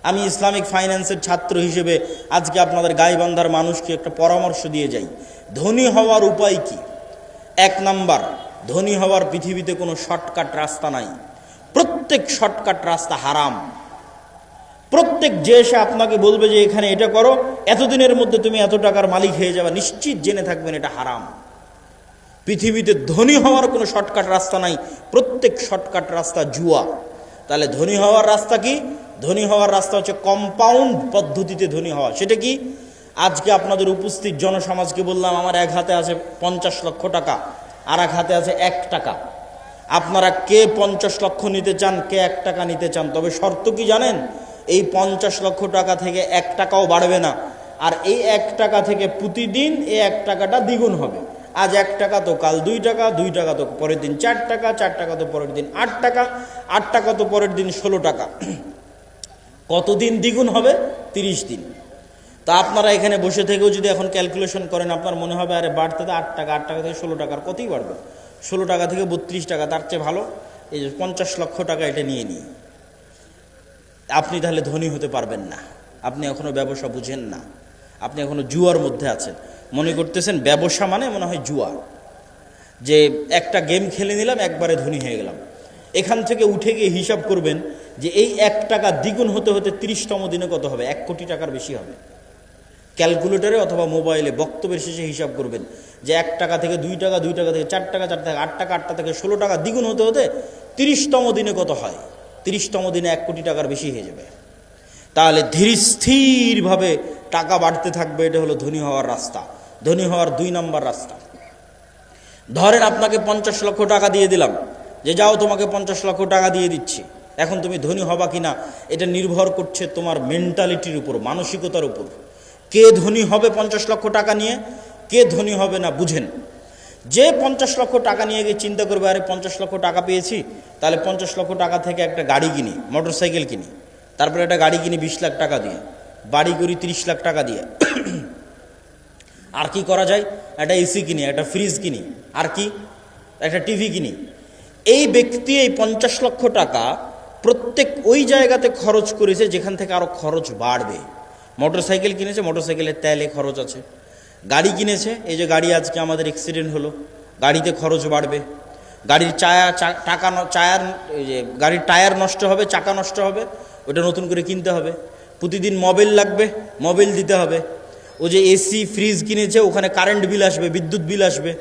আমি ইসলামিক ফাইন্যান্সের ছাত্র হিসেবে আজকে আপনাদের গাইবান্ধার মানুষকে একটা পরামর্শ দিয়ে যাই। ধনী হওয়ার উপায় কি? 1 নাম্বার, ধনী হওয়ার পৃথিবীতে কোনো শর্টকাট রাস্তা নাই। প্রত্যেক শর্টকাট রাস্তা হারাম। প্রত্যেক যে এসে আপনাকে বলবে যে এখানে এটা করো, এতদিনের মধ্যে তুমি এত টাকার মালিক হয়ে যাবে, নিশ্চিত জেনে থাকবেন এটা হারাম। পৃথিবীতে ধনী হওয়ার কোনো শর্টকাট রাস্তা নাই, প্রত্যেক শর্টকাট রাস্তা জুয়া। তাহলে ধনী হওয়ার রাস্তা কি? ধনী হওয়ার রাস্তা হচ্ছে কম্পাউন্ড পদ্ধতিতে ধনী হওয়া। সেটা কি? আজকে আপনাদের উপস্থিত জনসমাজকে বললাম আমার এক হাতে আছে 50 লক্ষ টাকা, আর এক হাতে আছে 1 টাকা। আপনারা কে 50 লক্ষ নিতে চান, কে 1 টাকা নিতে চান? তবে শর্ত কি জানেন? এই 50 লক্ষ টাকা থেকে 1 টাকাও বাড়বে না, আর এই 1 টাকা থেকে প্রতিদিন এই 1 টাকাটা দ্বিগুণ হবে। আজ 1 টাকা তো কাল 2 টাকা, 2 টাকা তো পরের দিন 4 টাকা, 4 টাকা তো পরের দিন 8 টাকা, 8 টাকা তো পরের দিন 16 টাকা। কতদিন দ্বিগুণ হবে? 30 দিন। তা আপনারা এখানে বসে থেকেও যদি এখন ক্যালকুলেশন করেন, আপনার মনে হবে আরে বাড়তে তো 8 টাকা, 8 টাকা থেকে 16 টাকার কতই বাড়বে, 16 টাকা থেকে 32 টাকা, তার চেয়ে ভালো এই যে 50 লক্ষ টাকা এটা নিয়ে নিই। আপনি তাহলে ধনী হতে পারবেন না। আপনি এখনো ব্যবসা বুঝেন না, আপনি এখনো জুয়ার মধ্যে আছেন। মনে করতেছেন ব্যবসা মানে মনে হয় জুয়া, যে একটা গেম খেলে নিলাম একবারে ধনী হয়ে গেলাম। এখান থেকে উঠে গিয়ে হিসাব করবেন যে এই 1 টাকা দ্বিগুণ হতে হতে 30তম দিনে কত হবে? 1 কোটি টাকার বেশি হবে। ক্যালকুলেটরে অথবা মোবাইলে বক্তব্যের শেষে হিসাব করবেন যে 1 টাকা থেকে 2 টাকা, 2 টাকা থেকে 4 টাকা, 4 টাকা 8 টাকা, 8 টাকা থেকে 16 টাকা দ্বিগুণ হতে হতে 30তম দিনে কত হয়? 30তম দিনে 1 কোটি টাকার বেশি হয়ে যাবে। তাহলে ধীর স্থিরভাবে টাকা বাড়তে থাকবে। এটা হলো ধনী হওয়ার রাস্তা। ধনী হওয়ার 2 নম্বর রাস্তা, ধরেন আপনাকে 50 লক্ষ টাকা দিয়ে দিলাম, যে যাও তোমাকে 50 লক্ষ টাকা দিয়ে দিচ্ছি। এখন তুমি ধনী হবা কিনা এটা নির্ভর করছে তোমার মেন্টালিটির উপর, মানসিকতার উপর। কে ধনী হবে 50 লক্ষ টাকা নিয়ে, কে ধনী হবে না বুঝেন। যে 50 লক্ষ টাকা নিয়ে গিয়ে চিন্তা করবে আরে 50 লক্ষ টাকা পেয়েছি, তাহলে 50 লক্ষ টাকা থেকে একটা গাড়ি কিনি, মোটর সাইকেল কিনি, তারপরে একটা গাড়ি কিনি 20 লাখ টাকা দিয়ে, বাড়ি করি 30 লাখ টাকা দিয়ে, আর কি করা যায়? একটা এসি কিনি, একটা ফ্রিজ কিনি, আর কি একটা টিভি কিনি। এই ব্যক্তি এই 50 লক্ষ টাকা প্রত্যেক ওই জায়গাতে খরচ করেছে যেখান থেকে আরো খরচ বাড়বে। মোটর সাইকেল কিনেছে, মোটর সাইকেলের তেলে খরচ আছে। গাড়ি কিনেছে, এই যে গাড়ি আজকে আমাদের অ্যাক্সিডেন্ট হলো, গাড়িতে খরচ বাড়বে। গাড়ির গাড়ির টায়ার নষ্ট হবে, চাকা নষ্ট হবে, ওটা নতুন করে কিনতে হবে। প্রতিদিন মোবাইল লাগবে, মোবাইল দিতে হবে। ও যে এসি ফ্রিজ কিনেছে, ওখানে কারেন্ট বিল আসবে, বিদ্যুৎ বিল আসবে।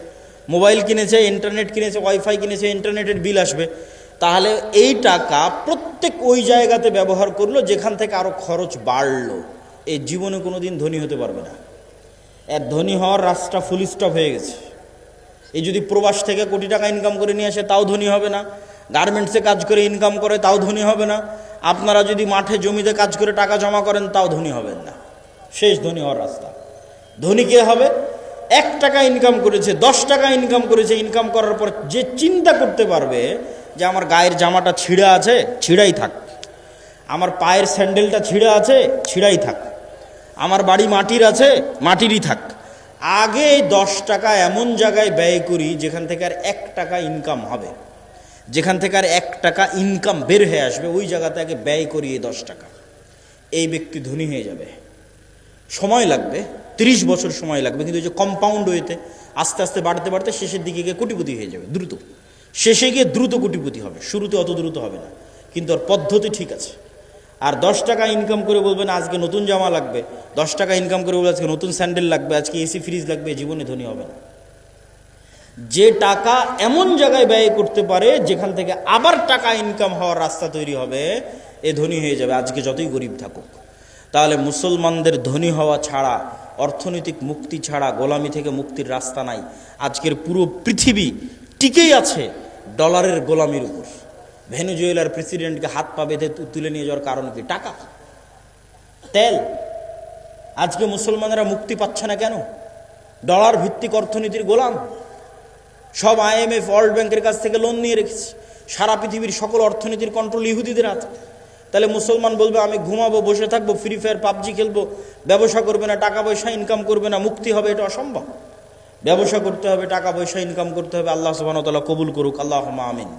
মোবাইল কিনেছে, ইন্টারনেট কিনেছে, ওয়াইফাই কিনেছে, ইন্টারনেটের বিল আসবে। তাহলে এই টাকা প্রত্যেক ওই জায়গাতে ব্যবহার করলো যেখান থেকে আরো খরচ বাড়লো। এই জীবনে কোনোদিন ধনী হতে পারবে না। এর ধনী হওয়ার রাস্তা ফুল স্টপ হয়ে গেছে। এই যদি প্রবাস থেকে কোটি টাকা ইনকাম করে নিয়ে আসে তাও ধনী হবে না, গার্মেন্টসে কাজ করে ইনকাম করে তাও ধনী হবে না, আপনারা যদি মাঠে জমিতে কাজ করে টাকা জমা করেন তাও ধনী হবেন না। শেষ ধনী হওয়ার রাস্তা। ধনী কে হবে? 1 টাকা ইনকাম করেছে, 10 টাকা ইনকাম করেছে, ইনকাম করার পর যে চিন্তা করতে পারবে যে আমার গায়ের জামাটা ছিঁড়া আছে, ছিঁড়াই থাক, আমার পায়ের স্যান্ডেলটা ছিঁড়া আছে, ছিঁড়াই থাক, আমার বাড়ি মাটির আছে, মাটিরই থাক। আগে 10 টাকা এমন জায়গায় ব্যয় করি যেখান থেকে আর 1 টাকা ইনকাম হবে, যেখান থেকে আর 1 টাকা ইনকাম বের হয়ে আসবে, ওই জায়গাতে আগে ব্যয় করি এই 10 টাকা। এই ব্যক্তি ধনী হয়ে যাবে। সময় লাগবে, 30 বছর সময় লাগবে, কিন্তু এই যে কম্পাউন্ড ওয়েতে আস্তে আস্তে বাড়তে বাড়তে শেষের দিকে গিয়ে কোটিপতি হয়ে যাবে দ্রুত। শেষে গিয়ে দ্রুত কোটিপতি হবে, শুরুতে অত দ্রুত হবে না, কিন্তু ওর পদ্ধতি ঠিক আছে। আর 10 টাকা ইনকাম করে বলবেন আজকে নতুন জামা লাগবে, 10 টাকা ইনকাম করে বলবেন আজকে নতুন স্যান্ডেল লাগবে, আজকে এসি ফ্রিজ লাগবে, জীবনে ধনী হবে না। যে টাকা এমন জায়গায় ব্যয় করতে পারে যেখান থেকে আবার টাকা ইনকাম হওয়ার রাস্তা তৈরি হবে, এ ধনী হয়ে যাবে, আজকে যতই গরিব থাকুক। তাহলে মুসলমানদের ধনী হওয়া ছাড়া, অর্থনৈতিক মুক্তি ছাড়া গোলামি থেকে মুক্তির রাস্তা নাই। আজকের পুরো পৃথিবী টিকেই আছে ডলারের গোলামির উপর। ভেনেজুয়েলার প্রেসিডেন্টকে হাত পা বেঁধে তুলে নিয়ে যাওয়ার কারণ কি? টাকা, তেল। আজকে মুসলমানেরা মুক্তি পাচ্ছে না কেন? ডলার ভিত্তিক অর্থনীতির গোলাম। সব IMF, ওয়ার্ল্ড ব্যাংকের কাছ থেকে লোন নিয়ে রেখেছে। সারা পৃথিবীর সকল অর্থনীতির কন্ট্রোল ইহুদিদের হাতে। তাহলে মুসলমান বলবে আমি ঘুমাবো, বসে থাকবো, ফ্রি ফায়ার পাবজি খেলবো, ব্যবসা করবে না, টাকা পয়সা ইনকাম করবে না, মুক্তি হবে? এটা অসম্ভব। ব্যবসা করতে হবে, টাকা পয়সা ইনকাম করতে হবে। আল্লাহ সুবহানাহু ওয়া তাআলা কবুল করুক, আল্লাহুম্মা আমিন।